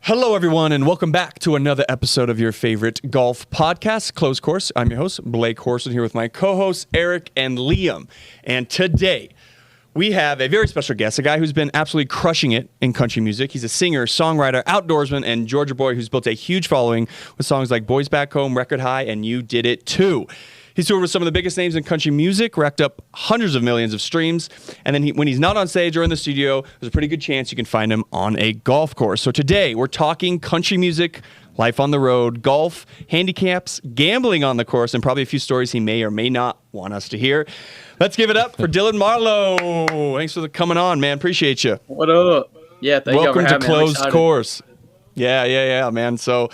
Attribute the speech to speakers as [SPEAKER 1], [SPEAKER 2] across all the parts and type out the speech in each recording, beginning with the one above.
[SPEAKER 1] Hello, everyone, and welcome back to another episode of your favorite golf podcast, Closed Course. I'm your host, Blake Horson, here with my co-hosts, Eric and Liam. And today, we have a very special guest, a guy who's been absolutely crushing it in country music. He's a singer, songwriter, outdoorsman, and Georgia boy who's built a huge following with songs like Boys Back Home, Record High, and You Did It Too. He's toured with some of the biggest names in country music, racked up hundreds of millions of streams, and then when he's not on stage or in the studio, there's a pretty good chance you can find him on a golf course. So today, we're talking country music, life on the road, golf, handicaps, gambling on the course, and probably a few stories he may or may not want us to hear. Let's give it up for Dylan Marlowe. Thanks for coming on, man. Appreciate you.
[SPEAKER 2] What up? Yeah, thank you for having me.
[SPEAKER 1] Welcome to Closed Course. Yeah, man. So,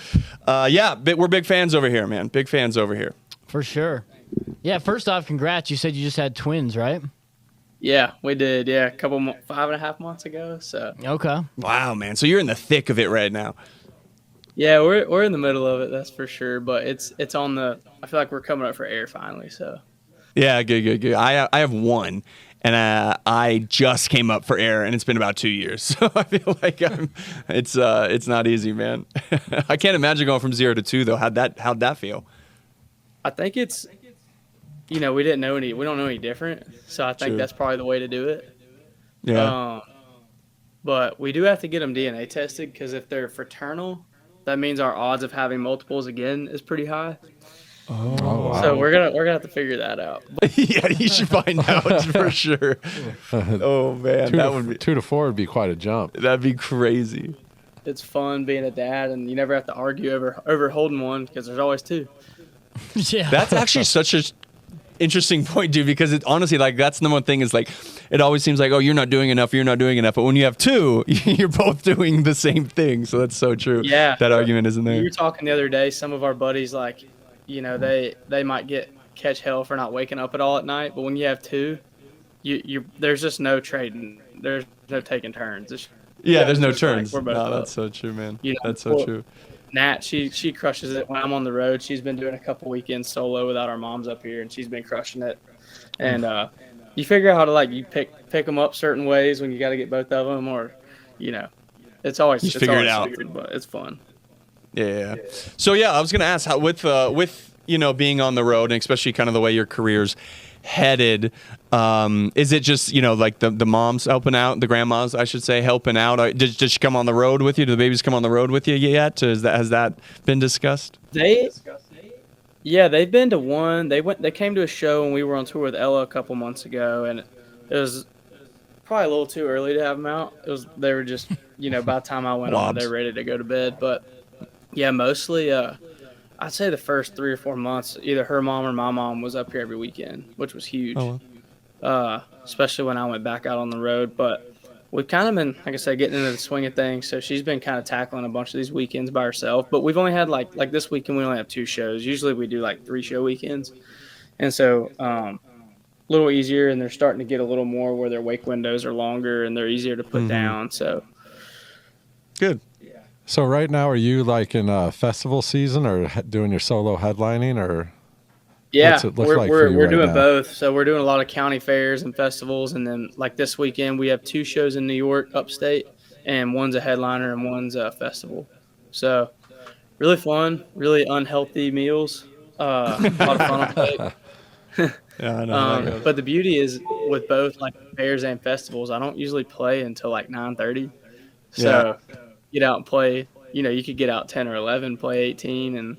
[SPEAKER 1] we're big fans over here, man. Big fans over here.
[SPEAKER 3] For sure. Yeah, first off, congrats. You said you just had twins, right?
[SPEAKER 2] Yeah, we did. Yeah, 5.5 months ago. So.
[SPEAKER 3] Okay.
[SPEAKER 1] Wow, man. So you're in the thick of it right now.
[SPEAKER 2] Yeah, we're in the middle of it, that's for sure. But it's on the. I feel like we're coming up for air finally. So.
[SPEAKER 1] Yeah, good. I have one, and I just came up for air, and it's been about 2 years. So I feel like it's not easy, man. I can't imagine going from 0 to 2 though. How'd that feel?
[SPEAKER 2] I think it's, we don't know any different. So I think
[SPEAKER 1] True.
[SPEAKER 2] that's probably the way to do it.
[SPEAKER 1] Yeah.
[SPEAKER 2] But we do have to get them DNA tested because if they're fraternal, that means our odds of having multiples again is pretty high.
[SPEAKER 1] Oh, wow.
[SPEAKER 2] So we're gonna have to figure that out.
[SPEAKER 1] Yeah, you should find out for sure. Oh man, that would be
[SPEAKER 4] 2 to 4 would be quite a jump.
[SPEAKER 1] That'd be crazy.
[SPEAKER 2] It's fun being a dad, and you never have to argue over holding one because there's always two.
[SPEAKER 3] Yeah.
[SPEAKER 1] That's actually such a interesting point, dude, because it honestly, like, that's the one thing is like, it always seems like, oh, you're not doing enough. But when you have two, you're both doing the same thing. So that's so true.
[SPEAKER 2] Yeah.
[SPEAKER 1] That argument isn't there.
[SPEAKER 2] We were talking the other day, some of our buddies, like, they might catch hell for not waking up at all at night. But when you have two, there's just no trading. There's no taking turns.
[SPEAKER 1] There's no turns.
[SPEAKER 2] Like,
[SPEAKER 1] no, that's so true, man. That's so
[SPEAKER 2] well,
[SPEAKER 1] true.
[SPEAKER 2] Nat, she crushes it when I'm on the road. She's been doing a couple weekends solo without our moms up here, and she's been crushing it. And you figure out how to, like, you pick them up certain ways when you got to get both of them, or, it's always
[SPEAKER 1] figure it out.
[SPEAKER 2] weird, but it's fun.
[SPEAKER 1] Yeah. So I was gonna ask how with being on the road and especially kind of the way your career's headed, is it just like the moms helping out, the grandmas I should say helping out? Did she come on the road with you? Do the babies come on the road with you yet? Has that been discussed?
[SPEAKER 2] They've been to one. They came to a show when we were on tour with Ella a couple months ago, and it was probably a little too early to have them out. They were just by the time I went on, they're ready to go to bed. But yeah, mostly I'd say the first 3 or 4 months, either her mom or my mom was up here every weekend, which was huge. Especially when I went back out on the road. But we've kind of been, like I said, getting into the swing of things. So she's been kind of tackling a bunch of these weekends by herself. But we've only had like this weekend, we only have 2 shows. Usually we do like 3 show weekends. And so a little easier, and they're starting to get a little more where their wake windows are longer and they're easier to put down. So
[SPEAKER 1] good.
[SPEAKER 4] So right now, are you like in a festival season or doing your solo headlining, or?
[SPEAKER 2] Yeah,
[SPEAKER 4] what's it look like for you
[SPEAKER 2] we're
[SPEAKER 4] right
[SPEAKER 2] doing
[SPEAKER 4] now?
[SPEAKER 2] both. So we're doing a lot of county fairs and festivals, and then like this weekend we have 2 shows in New York, upstate, and one's a headliner and one's a festival. So really fun, really unhealthy meals. A lot of fun on plate.
[SPEAKER 1] Yeah, I know.
[SPEAKER 2] But the beauty is with both like fairs and festivals, I don't usually play until like 9:30. So get out and play. You could get out 10 or 11, play 18, and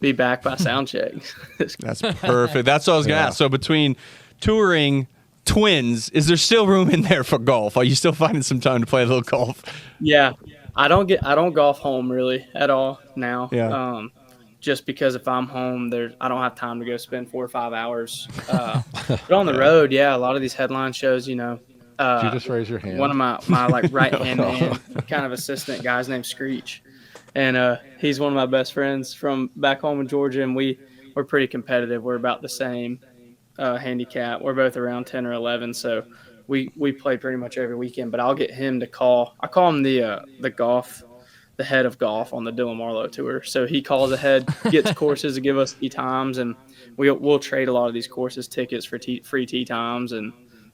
[SPEAKER 2] be back by sound check.
[SPEAKER 1] That's perfect. That's what I was gonna ask. So between touring, twins, is there still room in there for golf? Are you still finding some time to play a little golf?
[SPEAKER 2] Yeah, I don't golf home really at all now.
[SPEAKER 1] Yeah.
[SPEAKER 2] Just because if I'm home, I don't have time to go spend 4 or 5 hours. But on the road, a lot of these headline shows,
[SPEAKER 4] Did you just raise your hand?
[SPEAKER 2] One of my like right hand man kind of assistant guy's named Screech, and he's one of my best friends from back home in Georgia, and we're pretty competitive. We're about the same handicap. We're both around 10 or 11, so we play pretty much every weekend. But I'll get him to call. I call him the head of golf on the Dylan Marlowe tour. So he calls ahead, gets courses to give us tee times, and we'll trade a lot of these courses tickets for free tee times, and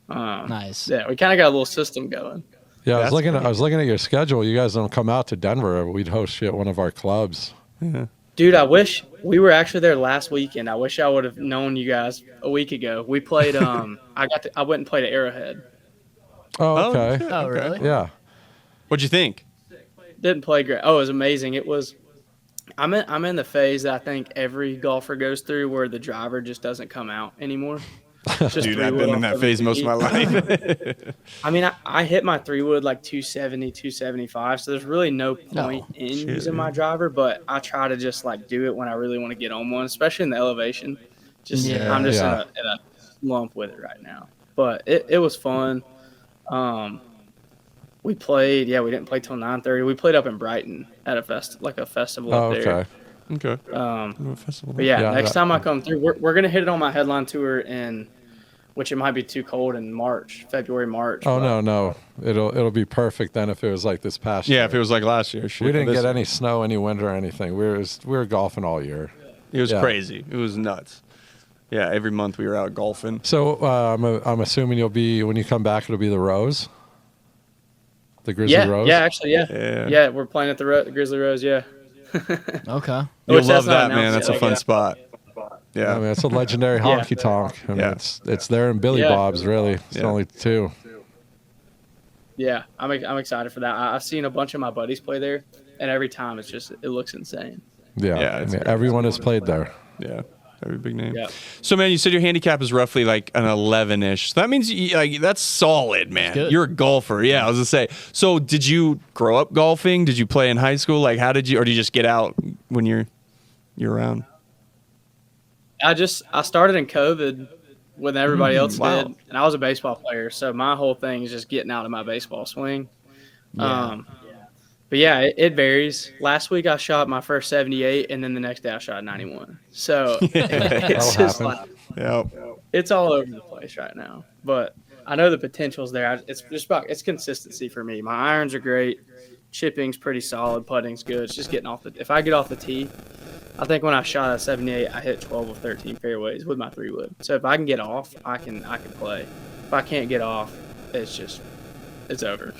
[SPEAKER 3] Nice.
[SPEAKER 2] Yeah, we kind of got a little system going.
[SPEAKER 4] Yeah, I was looking at your schedule. You guys don't come out to Denver. We'd host you at one of our clubs.
[SPEAKER 1] Yeah.
[SPEAKER 2] Dude, I wish we were actually there last weekend. I wish I would have known you guys a week ago. We played. I went and played at Arrowhead.
[SPEAKER 4] Oh, okay.
[SPEAKER 3] Oh, really?
[SPEAKER 4] Yeah.
[SPEAKER 1] What'd you think?
[SPEAKER 2] Didn't play great. Oh, it was amazing. It was. I'm in the phase that I think every golfer goes through where the driver just doesn't come out anymore. Just
[SPEAKER 1] Dude, I've been in that phase most of my life.
[SPEAKER 2] I mean, I hit my 3-wood like 270, 275, so there's really no point in using my driver, but I try to just like do it when I really want to get on one, especially in the elevation. I'm just in a slump with it right now. But it was fun. We played, we didn't play till 9:30. We played up in Brighton at a festival up there.
[SPEAKER 1] Okay.
[SPEAKER 2] But next time I come through, we're gonna hit it on my headline tour which it might be too cold in February, March.
[SPEAKER 4] Oh no, it'll be perfect then if it was like this past year.
[SPEAKER 1] Yeah, if it was like last year.
[SPEAKER 4] We didn't get any snow, any winter, or anything. We were golfing all year.
[SPEAKER 1] It was crazy. It was nuts. Yeah, every month we were out golfing.
[SPEAKER 4] So I'm assuming you'll be when you come back. It'll be the Rose, the Grizzly Rose.
[SPEAKER 2] Yeah, actually, yeah. We're playing at the Grizzly Rose. Yeah.
[SPEAKER 3] Okay.
[SPEAKER 1] You'll love that, man. That's a fun spot. Yeah.
[SPEAKER 4] I mean, it's a legendary honky tonk. I mean, it's there in Billy Bob's, really. It's only 2.
[SPEAKER 2] Yeah, I'm excited for that. I've seen a bunch of my buddies play there, and every time it looks insane.
[SPEAKER 4] Yeah, I mean, everyone has played there.
[SPEAKER 1] Yeah, every big name.
[SPEAKER 2] Yeah.
[SPEAKER 1] So, man, you said your handicap is roughly like an 11-ish. So that means that's solid, man. You're a golfer. Yeah, I was gonna say. So, did you grow up golfing? Did you play in high school? Like, how did you, or did you just get out when you're around?
[SPEAKER 2] I started in COVID when everybody else did, and I was a baseball player, so my whole thing is just getting out of my baseball swing.
[SPEAKER 3] Yeah.
[SPEAKER 2] But yeah, it varies. Last week I shot my first 78, and then the next day I shot 91. So it's just like it's all over the place right now. But I know the potential's there. It's consistency for me. My irons are great, chipping's pretty solid, putting's good. It's just getting if I get off the tee. I think when I shot at 78, I hit 12 of 13 fairways with my 3-wood. So if I can get off, I can play. If I can't get off, it's over.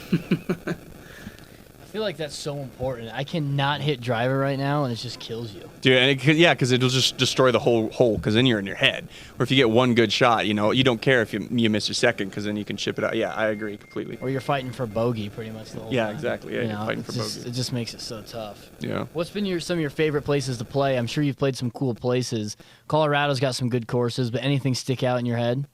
[SPEAKER 3] I feel like that's so important. I cannot hit driver right now, and it just kills you.
[SPEAKER 1] Dude, and because it'll just destroy the whole hole, because then you're in your head. Or if you get one good shot, you don't care if you miss your second, because then you can chip it out. Yeah, I agree completely.
[SPEAKER 3] Or you're fighting for bogey pretty much the whole time.
[SPEAKER 1] Yeah, exactly. Yeah, you're fighting for bogey.
[SPEAKER 3] It just makes it so tough.
[SPEAKER 1] Yeah.
[SPEAKER 3] What's been some of your favorite places to play? I'm sure you've played some cool places. Colorado's got some good courses, but anything stick out in your head?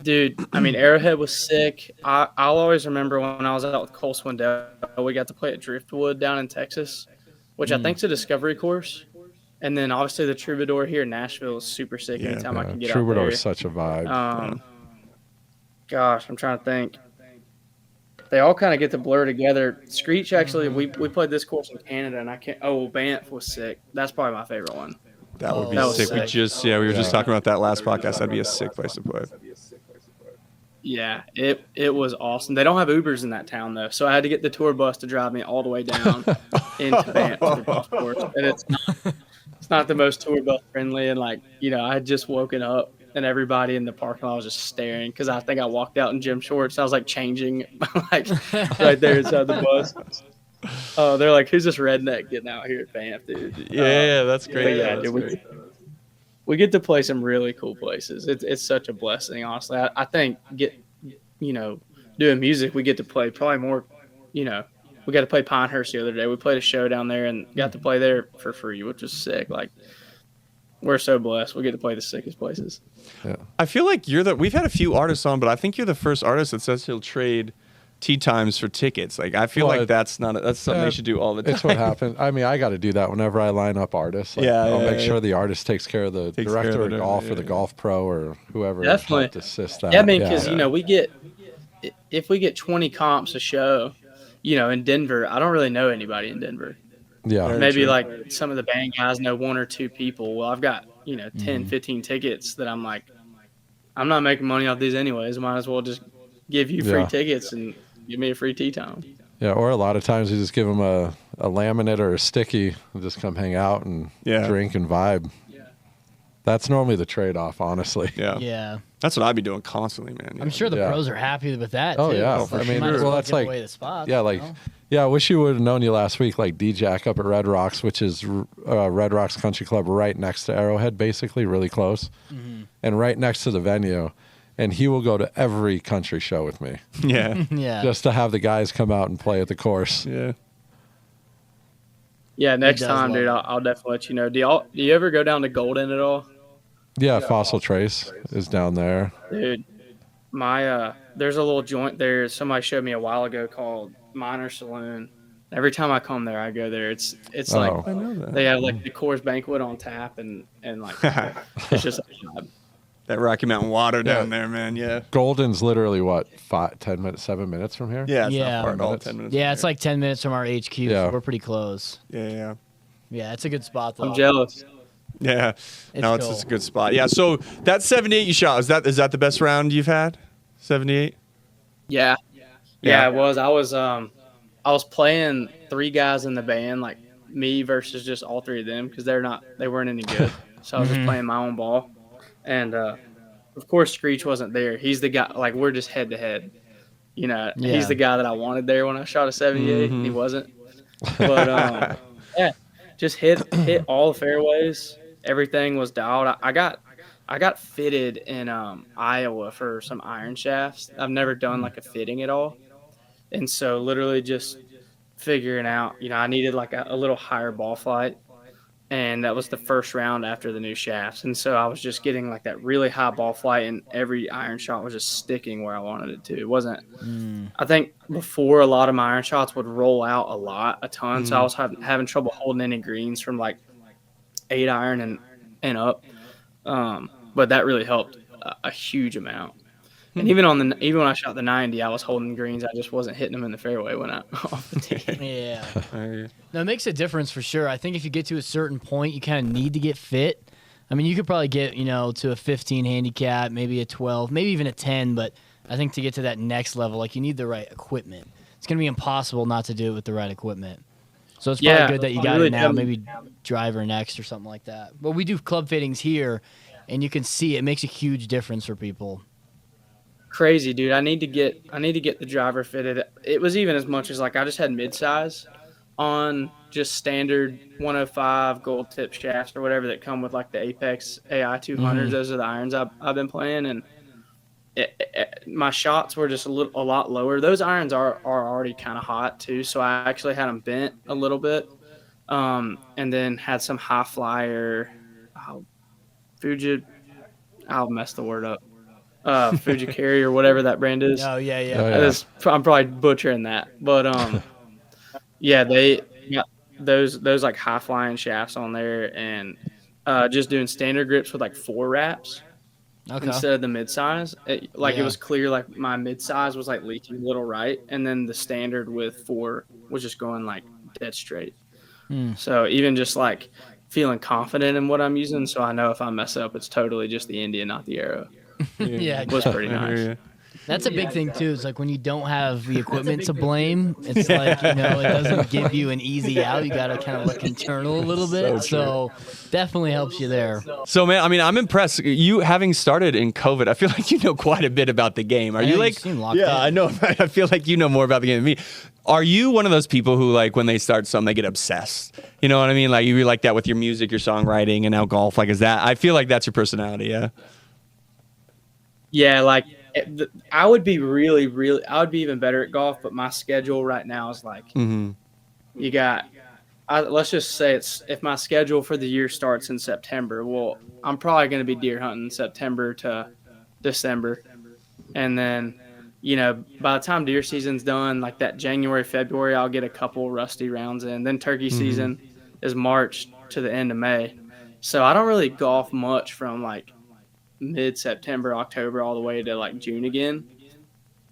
[SPEAKER 2] Dude, I mean, Arrowhead was sick. I'll always remember when I was out with Cole Swindell, we got to play at Driftwood down in Texas, which I think's a discovery course. And then obviously the Troubadour here in Nashville is super sick anytime I can get out there.
[SPEAKER 4] Troubadour is such a vibe.
[SPEAKER 2] Gosh, I'm trying to think. They all kind of get to blur together. Screech, actually, we played this course in Canada, and I can't – Banff was sick. That's probably my favorite one.
[SPEAKER 1] That would be sick. We were just talking about that last podcast. That'd be a sick place to play.
[SPEAKER 2] Yeah, it was awesome. They don't have Ubers in that town, though, so I had to get the tour bus to drive me all the way down into Banff to the golf course. And it's not the most tour bus friendly. And, I had just woken up, and everybody in the parking lot was just staring because I think I walked out in gym shorts. I was, changing, right there inside the bus. Oh, they're like, who's this redneck getting out here at Banff, dude?
[SPEAKER 1] Yeah, that's great.
[SPEAKER 2] Yeah, dude, we get to play some really cool places. It's such a blessing, honestly. I think doing music, we get to play probably more, we got to play Pinehurst the other day. We played a show down there and got to play there for free, which was sick. We're so blessed. We get to play the sickest places.
[SPEAKER 1] Yeah. I feel like we've had a few artists on, but I think you're the first artist that says he'll trade tee times for tickets. I feel like that's something they should do all the time.
[SPEAKER 4] It's what happened. I mean, I got to do that whenever I line up artists. I'll make sure the artist takes care of the director of golf or the golf pro or whoever helped assist that.
[SPEAKER 2] Yeah, I mean, because if we get 20 comps a show, in Denver, I don't really know anybody in Denver.
[SPEAKER 4] Yeah,
[SPEAKER 2] maybe some of the band guys know 1 or 2 people. Well, I've got 10, 15 tickets that I'm I'm not making money off these anyways. Might as well just give you free tickets and give me a free tee time.
[SPEAKER 4] Yeah, or a lot of times you just give them a laminate or a sticky and just come hang out and drink and vibe. Yeah. That's normally the trade-off, honestly.
[SPEAKER 1] Yeah.
[SPEAKER 3] Yeah.
[SPEAKER 1] That's what I'd be doing constantly, man.
[SPEAKER 3] I'm sure the pros are happy with that.
[SPEAKER 4] Oh
[SPEAKER 3] too.
[SPEAKER 4] yeah,
[SPEAKER 1] for
[SPEAKER 4] I mean,
[SPEAKER 3] Might as
[SPEAKER 4] well,
[SPEAKER 3] well
[SPEAKER 4] that's
[SPEAKER 3] give
[SPEAKER 4] like,
[SPEAKER 3] away the spots,
[SPEAKER 4] yeah, like, yeah. I wish you would have known you last week. Like D-Jack up at Red Rocks, which is Red Rocks Country Club, right next to Arrowhead, basically, really close, and right next to the venue. And he will go to every country show with me.
[SPEAKER 1] Yeah,
[SPEAKER 3] yeah.
[SPEAKER 4] Just to have the guys come out and play at the course.
[SPEAKER 1] Yeah.
[SPEAKER 2] Yeah, next time,
[SPEAKER 3] love
[SPEAKER 2] dude,
[SPEAKER 3] it.
[SPEAKER 2] I'll definitely let you know. Do you ever go down to Golden at all?
[SPEAKER 4] Yeah, Fossil Trace is down there.
[SPEAKER 2] Dude, there's a little joint there somebody showed me a while ago called Minor Saloon. Every time I come there, I go there. It's like
[SPEAKER 1] I know that.
[SPEAKER 2] they have like the Coors Banquet on tap and like it's just
[SPEAKER 1] That Rocky Mountain water down there, man. Yeah.
[SPEAKER 4] Golden's literally what, 10 minutes, 7 minutes from here?
[SPEAKER 1] Yeah, it's
[SPEAKER 3] Yeah.
[SPEAKER 1] not far at all.
[SPEAKER 4] Minutes.
[SPEAKER 1] 10 minutes.
[SPEAKER 3] Yeah,
[SPEAKER 1] from
[SPEAKER 3] it's like 10 minutes from our HQ.
[SPEAKER 4] Yeah.
[SPEAKER 3] So we're pretty close.
[SPEAKER 1] yeah.
[SPEAKER 3] Yeah, it's a good spot though.
[SPEAKER 2] I'm jealous.
[SPEAKER 1] Yeah. No, it's
[SPEAKER 3] cool.
[SPEAKER 1] just a good spot. Yeah. So that 78 you shot, is that the best round you've had? 78?
[SPEAKER 2] Yeah,
[SPEAKER 1] Yeah.
[SPEAKER 2] it was. I was playing 3 guys in the band, like me versus just all 3 of them because they weren't any good. So I was just playing my own ball, and of course Screech wasn't there. He's the guy. Like we're just head to head. You know, he's the guy that I wanted there when I shot a 78. He wasn't, but yeah, just hit all the fairways. Everything was dialed. I got fitted in Iowa for some iron shafts. I've never done like a fitting at all. And so literally just figuring out, I needed like a little higher ball flight. And that was the first round after the new shafts. And so I was just getting like that really high ball flight and every iron shot was just sticking where I wanted it to. It wasn't, I think before a lot of my iron shots would roll out a ton. So I was having trouble holding any greens from like 8 iron and up. But that really helped a huge amount. And even when I shot the 90, I was holding greens. I just wasn't hitting them in the fairway when I off the tee.
[SPEAKER 3] Yeah. No, it makes a difference for sure. I think if you get to a certain point, you kind of need to get fit. I mean, you could probably get, to a 15 handicap, maybe a 12, maybe even a 10, but I think to get to that next level, like you need the right equipment. It's going to be impossible not to do it with the right equipment. So it's probably good that you got it now, maybe driver next or something like that. But we do club fittings here, and you can see it makes a huge difference for people.
[SPEAKER 2] Crazy, dude. I need to get the driver fitted. It was even as much as like I just had mid-size on just standard 105 gold tip shafts or whatever that come with like the Apex AI 200s. Those are the irons I've been playing, and my shots were just a lot lower. Those irons are already kind of hot too, so I actually had them bent a little bit, and then had some high flyer Fuji. I'll mess the word up. Fuji Carry or whatever that brand is.
[SPEAKER 3] Oh yeah.
[SPEAKER 2] I'm probably butchering that, but yeah, they got those like high flying shafts on there, and just doing standard grips with like 4 wraps instead of the mid size. It was clear like my mid size was like leaking a little right, and then the standard with 4 was just going like dead straight. So even just like feeling confident in what I'm using, so I know if I mess up, it's totally just the India, not the Arrow.
[SPEAKER 3] Yeah,
[SPEAKER 2] It was pretty nice.
[SPEAKER 3] That's a big thing too. It's like when you don't have the equipment to blame, it's like, it doesn't give you an easy out. You got to kind of look internal a little bit. So definitely helps you there.
[SPEAKER 1] So, man, I mean, I'm impressed. You having started in COVID, I feel like you know quite a bit about the game. Are you like, yeah, I know. I feel like you know more about the game than me. Are you one of those people who, like, when they start something, they get obsessed? You know what I mean? Like, you like that with your music, your songwriting, and now golf. Like, is that, I feel like that's your personality, yeah?
[SPEAKER 2] Yeah, like, I would be I would be even better at golf, but my schedule right now is like, you got, let's just say if my schedule for the year starts in September, well, I'm probably going to be deer hunting September to December. And then, by the time deer season's done, like that January, February, I'll get a couple rusty rounds in. Then turkey season is March to the end of May. So I don't really golf much from like mid-September, October, all the way to like June again.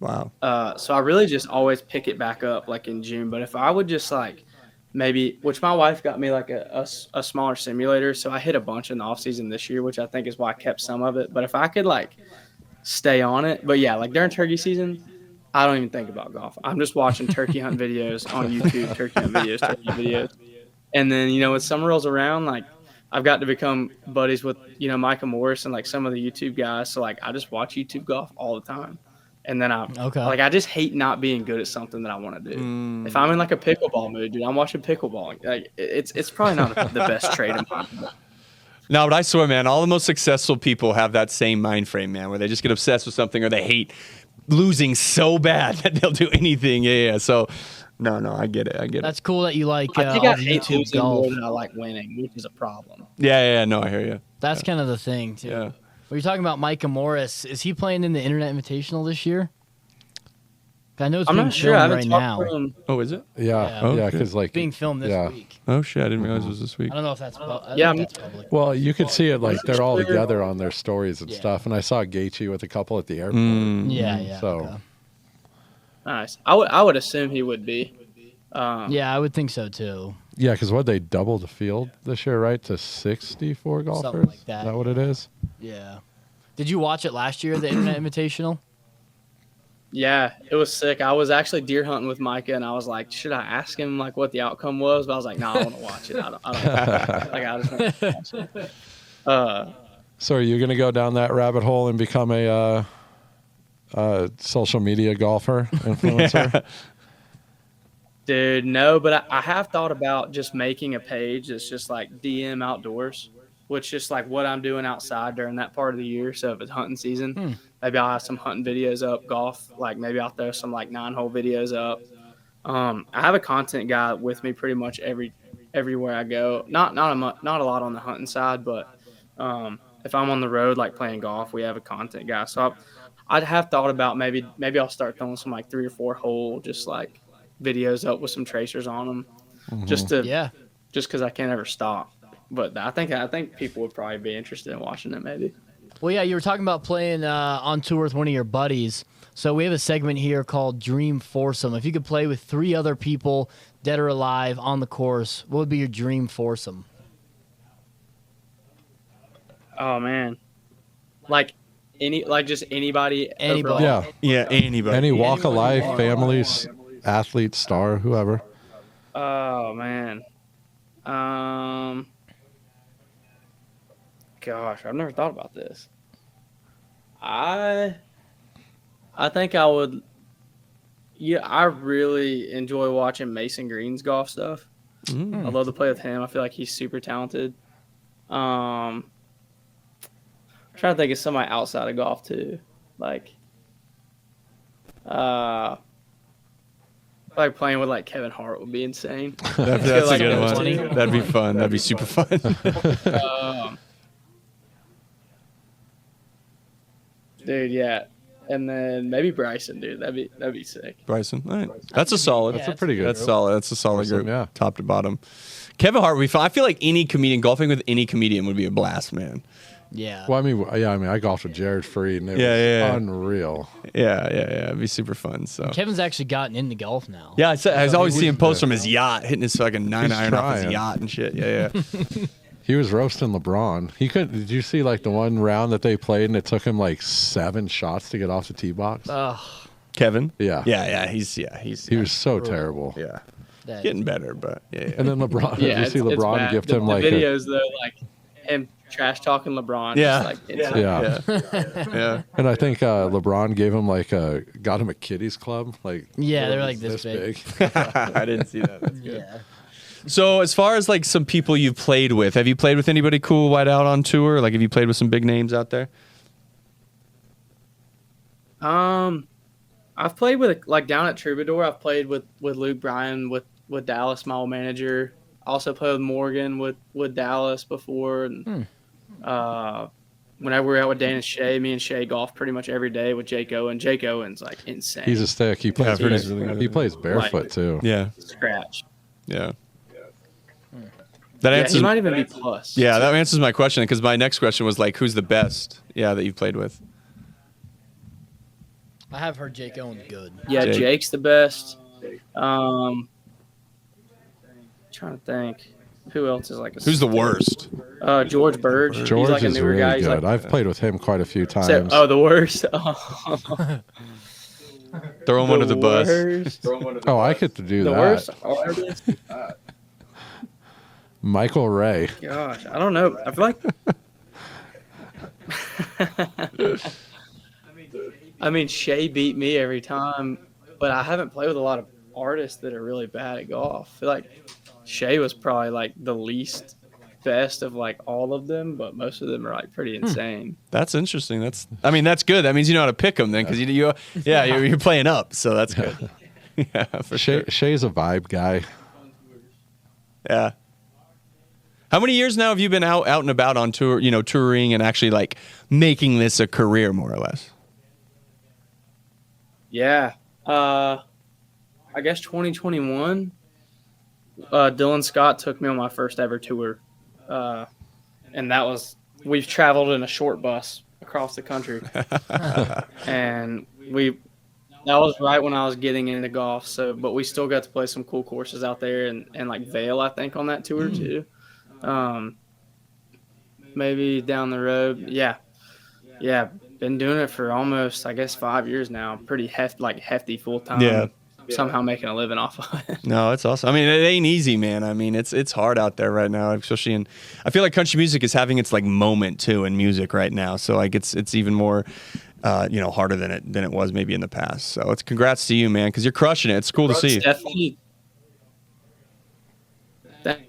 [SPEAKER 1] Wow.
[SPEAKER 2] So I really just always pick it back up like in June. But if I would just like maybe, which my wife got me like a smaller simulator, so I hit a bunch in the off season this year, which I think is why I kept some of it. But if I could like stay on it, but yeah, like during turkey season, I don't even think about golf. I'm just watching turkey hunt videos on YouTube, turkey hunt videos. And then, when summer rolls around, like I've got to become buddies with, Micah Morris and like some of the YouTube guys. So like I just watch YouTube golf all the time. And then I just hate not being good at something that I want to do. If I'm in like a pickleball mood, dude, I'm watching pickleball. Like it's probably not the best trade in my mind.
[SPEAKER 1] No, but I swear, man, all the most successful people have that same mind frame, man, where they just get obsessed with something or they hate losing so bad that they'll do anything. Yeah. So, no, I get it.
[SPEAKER 3] That's cool that you like
[SPEAKER 2] I think
[SPEAKER 3] all
[SPEAKER 2] I
[SPEAKER 3] the
[SPEAKER 2] hate
[SPEAKER 3] YouTube
[SPEAKER 2] losing
[SPEAKER 3] golf.
[SPEAKER 2] more than I like winning, which is a problem.
[SPEAKER 1] Yeah. No, I hear you.
[SPEAKER 3] That's kind of the thing, too.
[SPEAKER 1] Yeah.
[SPEAKER 3] When you're talking about Micah Morris, is he playing in the Internet Invitational this year? I know it's
[SPEAKER 2] I'm
[SPEAKER 3] being
[SPEAKER 2] not sure. I
[SPEAKER 3] filmed
[SPEAKER 2] haven't
[SPEAKER 3] right
[SPEAKER 2] talked
[SPEAKER 3] now.
[SPEAKER 2] to him.
[SPEAKER 1] Oh, is it?
[SPEAKER 4] Yeah, because like
[SPEAKER 3] Being filmed this week.
[SPEAKER 1] Oh, shit. I didn't realize it was this week.
[SPEAKER 3] I don't know if that's that's public.
[SPEAKER 4] Well, you could see it like they're all together on their stories and stuff. And I saw Gaethje with a couple at the airport.
[SPEAKER 3] Yeah.
[SPEAKER 4] So
[SPEAKER 3] Okay.
[SPEAKER 2] Nice. I would assume he would be.
[SPEAKER 3] Yeah, I would think so too.
[SPEAKER 4] yeah, because what they doubled the field this year, right, to 64 golfers.
[SPEAKER 3] Something like that.
[SPEAKER 4] Is that what it is?
[SPEAKER 3] Yeah. Did you watch it last year, the Internet Invitational?
[SPEAKER 2] Yeah, it was sick. I was actually deer hunting with Micah, and I was like, should I ask him like what the outcome was? But I was like, no, I want to watch it. I don't I just want to watch it.
[SPEAKER 4] So are you going to go down that rabbit hole and become a social media golfer influencer?
[SPEAKER 2] Dude, no, but I have thought about just making a page that's just like DM outdoors, which is just like what I'm doing outside during that part of the year. So if it's hunting season, maybe I'll have some hunting videos up, golf, like maybe I'll throw some like 9-hole videos up. I have a content guy with me pretty much everywhere I go. Not a lot on the hunting side, but if I'm on the road like playing golf, we have a content guy. So I'd have thought about maybe I'll start throwing some like 3 or 4 hole just like videos up with some tracers on them, just because I can't ever stop. But I think people would probably be interested in watching it maybe.
[SPEAKER 3] Well, yeah, you were talking about playing on tour with one of your buddies. So we have a segment here called Dream Foursome. If you could play with 3 other people, dead or alive, on the course, what would be your dream foursome?
[SPEAKER 2] Oh man, just anybody.
[SPEAKER 3] Anybody.
[SPEAKER 2] overall.
[SPEAKER 1] Yeah, anybody.
[SPEAKER 4] Any walk of life, families, athlete, star, whoever.
[SPEAKER 2] Oh man. Gosh, I've never thought about this. I think I would. Yeah, I really enjoy watching Mason Green's golf stuff. I love to play with him. I feel like he's super talented. I'm trying to think of somebody outside of golf too. Like playing with like Kevin Hart would be insane.
[SPEAKER 1] That's a
[SPEAKER 2] like
[SPEAKER 1] good
[SPEAKER 2] it's
[SPEAKER 1] one.
[SPEAKER 2] funny.
[SPEAKER 1] That'd be fun. That'd be super fun.
[SPEAKER 2] Dude, yeah. And then maybe Bryson, dude. That'd be sick.
[SPEAKER 1] Bryson. All right. That's a solid.
[SPEAKER 3] That's a
[SPEAKER 4] pretty good
[SPEAKER 1] That's
[SPEAKER 4] group.
[SPEAKER 1] solid. That's a solid
[SPEAKER 4] Awesome,
[SPEAKER 1] group.
[SPEAKER 4] yeah.
[SPEAKER 1] Top to bottom. Kevin Hart would be fun. I feel like any comedian, golfing with any comedian would be a blast, man.
[SPEAKER 3] Yeah.
[SPEAKER 4] Well, I golfed with Jared Freed, and it
[SPEAKER 1] Yeah.
[SPEAKER 4] was unreal.
[SPEAKER 1] Yeah. It'd be super fun. So.
[SPEAKER 3] Kevin's actually gotten into golf now.
[SPEAKER 1] Yeah, I was always seeing posts from his yacht, hitting his fucking 9-iron off his
[SPEAKER 4] trying.
[SPEAKER 1] yacht and shit. Yeah.
[SPEAKER 4] He was roasting LeBron. Did you see like the one round that they played, and it took him like 7 shots to get off the tee box?
[SPEAKER 1] Kevin?
[SPEAKER 4] Yeah.
[SPEAKER 1] Yeah. He
[SPEAKER 4] was so terrible.
[SPEAKER 1] Yeah.
[SPEAKER 3] That-
[SPEAKER 1] Getting better, but yeah.
[SPEAKER 4] And then LeBron,
[SPEAKER 2] Yeah,
[SPEAKER 4] did you see
[SPEAKER 2] it's
[SPEAKER 4] LeBron
[SPEAKER 2] bad.
[SPEAKER 4] gift
[SPEAKER 2] the,
[SPEAKER 4] him
[SPEAKER 2] the
[SPEAKER 4] like
[SPEAKER 2] videos though, like him trash talking LeBron.
[SPEAKER 1] Yeah.
[SPEAKER 2] Just, like, it's
[SPEAKER 4] yeah. And I think LeBron gave him got him a kiddies club.
[SPEAKER 3] Yeah, they're like this big.
[SPEAKER 1] I didn't see that. That's good.
[SPEAKER 3] Yeah.
[SPEAKER 1] So as far as like some people you've played with, have you played with anybody cool white out on tour? Like have you played with some big names out there?
[SPEAKER 2] I've played with like down at Troubadour. I've played with Luke Bryan with Dallas, my old manager. Also played with Morgan with Dallas before, and whenever we were out with Dan and Shay, me and Shay golf pretty much every day with Jake Owen. Jake Owen's like insane.
[SPEAKER 4] He's a stick. He plays.
[SPEAKER 1] I've heard he's really good.
[SPEAKER 4] He plays barefoot too.
[SPEAKER 1] Yeah.
[SPEAKER 2] Scratch.
[SPEAKER 1] Yeah. That
[SPEAKER 2] Yeah,
[SPEAKER 1] answers.
[SPEAKER 2] he might even be plus.
[SPEAKER 1] Yeah, that answers my question because my next question was like, who's the best? Yeah, that you've played with.
[SPEAKER 3] I have heard Jake Owen's good.
[SPEAKER 2] Yeah,
[SPEAKER 1] Jake.
[SPEAKER 2] Jake's the best. Trying to think. Who else is like a
[SPEAKER 1] Who's the worst?
[SPEAKER 2] George Burge.
[SPEAKER 4] George
[SPEAKER 2] He's like a
[SPEAKER 4] is
[SPEAKER 2] newer
[SPEAKER 4] really
[SPEAKER 2] guy. He's
[SPEAKER 4] good.
[SPEAKER 2] like,
[SPEAKER 4] I've played with him quite a few times.
[SPEAKER 2] the worst.
[SPEAKER 1] Throw him under the bus.
[SPEAKER 2] worst.
[SPEAKER 4] Oh, I get to do
[SPEAKER 2] The
[SPEAKER 4] that.
[SPEAKER 2] worst artist.
[SPEAKER 4] Michael Ray.
[SPEAKER 2] Gosh, I don't know. I feel like I mean, Shay beat me every time, but I haven't played with a lot of artists that are really bad at golf. I feel like Shay was probably like the least best of like all of them, but most of them are like pretty insane.
[SPEAKER 1] That's interesting. That's good. That means you know how to pick them then, because you're playing up, so that's good. Yeah, for sure.
[SPEAKER 4] Shay's a vibe guy.
[SPEAKER 1] Yeah. How many years now have you been out and about on tour, touring and actually like making this a career, more or less?
[SPEAKER 2] Yeah. I guess 2021, Dylan Scott took me on my first ever tour. And we've traveled in a short bus across the country. And that was right when I was getting into golf. But we still got to play some cool courses out there and like Vail, I think, on that tour too. Maybe down the road. Yeah. Been doing it for almost, I guess, 5 years now. Pretty hefty full time.
[SPEAKER 1] Yeah.
[SPEAKER 2] Somehow making a living off of it.
[SPEAKER 1] No, it's awesome. I mean, it ain't easy, man. I mean, it's hard out there right now, especially I feel like country music is having its like moment too in music right now. So like it's even more, harder than it was maybe in the past. So it's congrats to you, man, because you're crushing it. It's cool to see.
[SPEAKER 2] Definitely.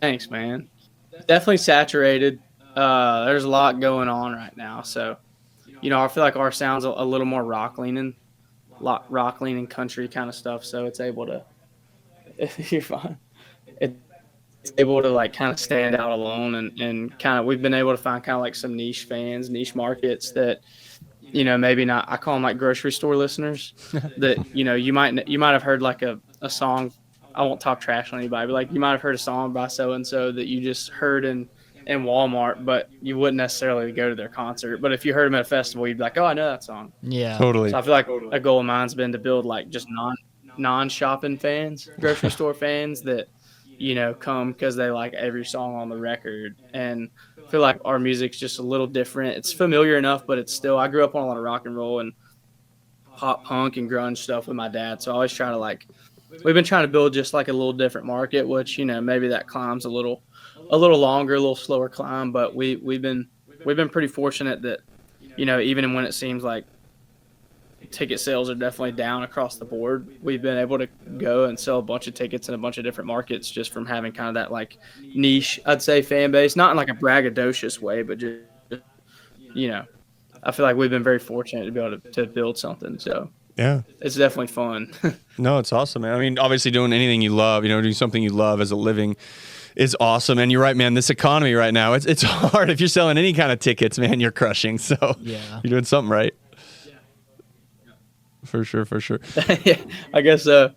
[SPEAKER 2] Thanks, man. Definitely saturated. There's a lot going on right now. So, I feel like our sound's a little more rock leaning country kind of stuff. So it's able to, you're fine. It's able to like kind of stand out alone and kind of, we've been able to find kind of like some niche fans, niche markets that, maybe not, I call them like grocery store listeners that, you might have heard like a song. I won't talk trash on anybody, but like you might have heard a song by so-and-so that you just heard in Walmart, but you wouldn't necessarily go to their concert. But if you heard them at a festival, you'd be like, oh, I know that song.
[SPEAKER 3] Yeah.
[SPEAKER 1] Totally.
[SPEAKER 2] So I feel like a goal of mine's been to build like just non-shopping fans, grocery store fans that, come because they like every song on the record. And I feel like our music's just a little different. It's familiar enough, but it's still, I grew up on a lot of rock and roll and pop punk and grunge stuff with my dad. So I always try to we've been trying to build just like a little different market, which, maybe that climb's a little longer, a little slower climb, but we've been pretty fortunate that, even when it seems like ticket sales are definitely down across the board, we've been able to go and sell a bunch of tickets in a bunch of different markets just from having kind of that like niche, I'd say, fan base, not in like a braggadocious way, but just, I feel like we've been very fortunate to be able to build something. So
[SPEAKER 1] yeah,
[SPEAKER 2] it's definitely fun.
[SPEAKER 1] No, it's awesome, man. I mean, obviously doing anything you love, doing something you love as a living is awesome. And you're right, man, this economy right now, it's hard. If you're selling any kind of tickets, man, you're crushing. So
[SPEAKER 3] yeah,
[SPEAKER 1] you're doing something right. For sure.
[SPEAKER 2] Yeah, I guess so.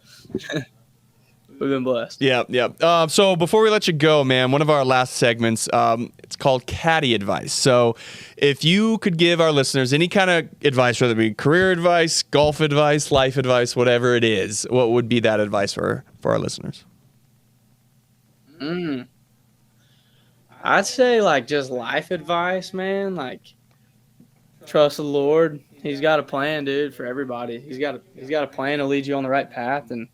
[SPEAKER 2] We've been blessed.
[SPEAKER 1] Yeah. So before we let you go, man, one of our last segments, it's called Caddy Advice. So if you could give our listeners any kind of advice, whether it be career advice, golf advice, life advice, whatever it is, what would be that advice for our listeners?
[SPEAKER 2] I'd say like just life advice, man. Like trust the Lord. He's got a plan, dude, for everybody. He's got a plan to lead you on the right path. And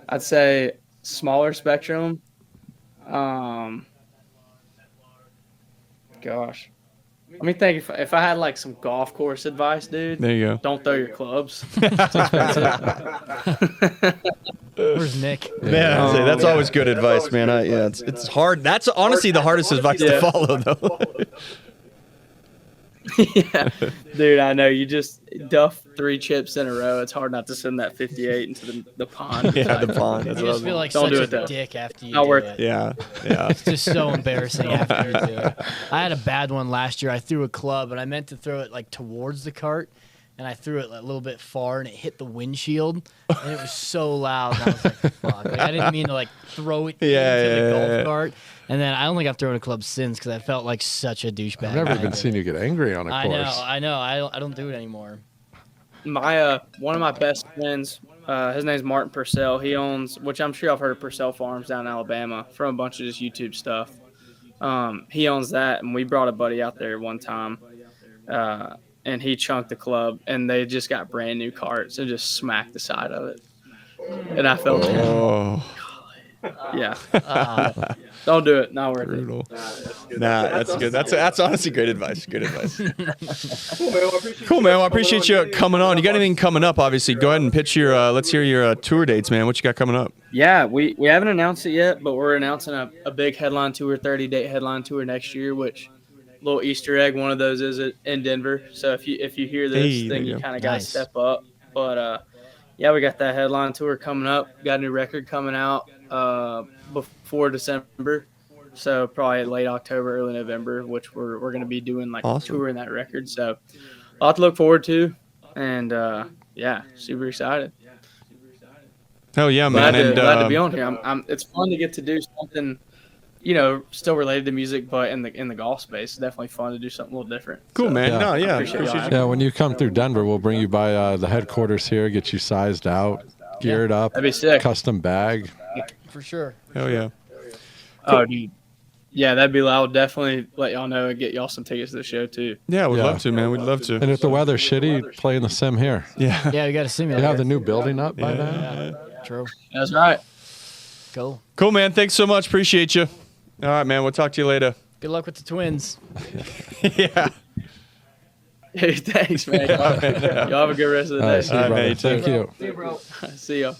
[SPEAKER 2] I'd say smaller spectrum. Gosh. Let me think if I had like some golf course advice, dude.
[SPEAKER 1] There you go.
[SPEAKER 2] Don't throw your clubs. It's expensive.
[SPEAKER 3] Where's Nick?
[SPEAKER 1] Yeah, that's always good advice, man. It's hard. That's honestly the hardest advice to follow, though.
[SPEAKER 2] Yeah, dude, I know. You just duff 3 chips in a row. It's hard not to send that 58 into the pond.
[SPEAKER 1] Yeah, the pond.
[SPEAKER 3] You just feel like
[SPEAKER 2] Don't
[SPEAKER 3] such
[SPEAKER 2] do
[SPEAKER 3] a
[SPEAKER 2] it, though.
[SPEAKER 3] dick after you
[SPEAKER 2] Not
[SPEAKER 3] do
[SPEAKER 2] worth
[SPEAKER 3] it.
[SPEAKER 1] Yeah.
[SPEAKER 3] It's just so embarrassing after you do it. I had a bad one last year. I threw a club, and I meant to throw it like towards the cart, and I threw it a little bit far, and it hit the windshield, and it was so loud. And I was like, fuck. Like, I didn't mean to like throw it into the golf cart. And then I only got thrown a club since because I felt like such a douchebag.
[SPEAKER 4] I've never even seen you get angry on a course.
[SPEAKER 3] I know. I don't do it anymore.
[SPEAKER 2] My one of my best friends, his name's Martin Purcell. He owns, which I'm sure I've heard of Purcell Farms down in Alabama from a bunch of just YouTube stuff. He owns that, and we brought a buddy out there one time, and he chunked the club, and they just got brand new carts and just smacked the side of it. And I felt Yeah. Don't do it. Not worth it.
[SPEAKER 1] Brutal. Nah, that's good. That's honestly great advice. Good advice. Cool, man. Well, I appreciate you coming on. You got anything coming up? Obviously, go ahead and pitch your. Let's hear your tour dates, man. What you got coming up?
[SPEAKER 2] Yeah, we haven't announced it yet, but we're announcing a big headline tour, 30-date headline tour next year, which little Easter egg, one of those is in Denver. So if you hear this, then you kind of got to step up. But yeah, we got that headline tour coming up. Got a new record coming out before December. So probably late October, early November, which we're going to be doing touring that record. So a lot to look forward to, and yeah, super excited.
[SPEAKER 1] Hell yeah, man!
[SPEAKER 2] Glad to be on here. It's fun to get to do something, still related to music, but in the golf space. It's definitely fun to do something a little different.
[SPEAKER 1] Cool,
[SPEAKER 2] so,
[SPEAKER 1] man.
[SPEAKER 4] Yeah.
[SPEAKER 1] No, yeah,
[SPEAKER 2] appreciate you.
[SPEAKER 4] Yeah, when you come through Denver, we'll bring you by the headquarters here, get you sized out, geared up,
[SPEAKER 2] That'd be sick.
[SPEAKER 4] custom bag.
[SPEAKER 3] For sure.
[SPEAKER 1] Hell yeah.
[SPEAKER 2] Oh, dude. Yeah, that'd be loud. Definitely let y'all know and get y'all some tickets to the show too.
[SPEAKER 1] Yeah, we'd
[SPEAKER 4] Yeah.
[SPEAKER 1] love to, man. We'd love to.
[SPEAKER 4] And if the weather's shitty, play in the sim here.
[SPEAKER 1] Yeah.
[SPEAKER 3] Yeah, we got a
[SPEAKER 4] You
[SPEAKER 3] simulator.
[SPEAKER 4] have the new building up by now?
[SPEAKER 3] Yeah, true.
[SPEAKER 2] That's right.
[SPEAKER 3] Cool.
[SPEAKER 1] Cool, man. Thanks so much. Appreciate you. All right, man. We'll talk to you later.
[SPEAKER 3] Good luck with the Twins.
[SPEAKER 1] Yeah.
[SPEAKER 2] Hey, thanks, man. Y'all have a good rest of the
[SPEAKER 4] All
[SPEAKER 2] day.
[SPEAKER 4] right, see you,
[SPEAKER 1] All right,
[SPEAKER 4] brother.
[SPEAKER 1] man, you too.
[SPEAKER 4] Thank you.
[SPEAKER 2] See y'all.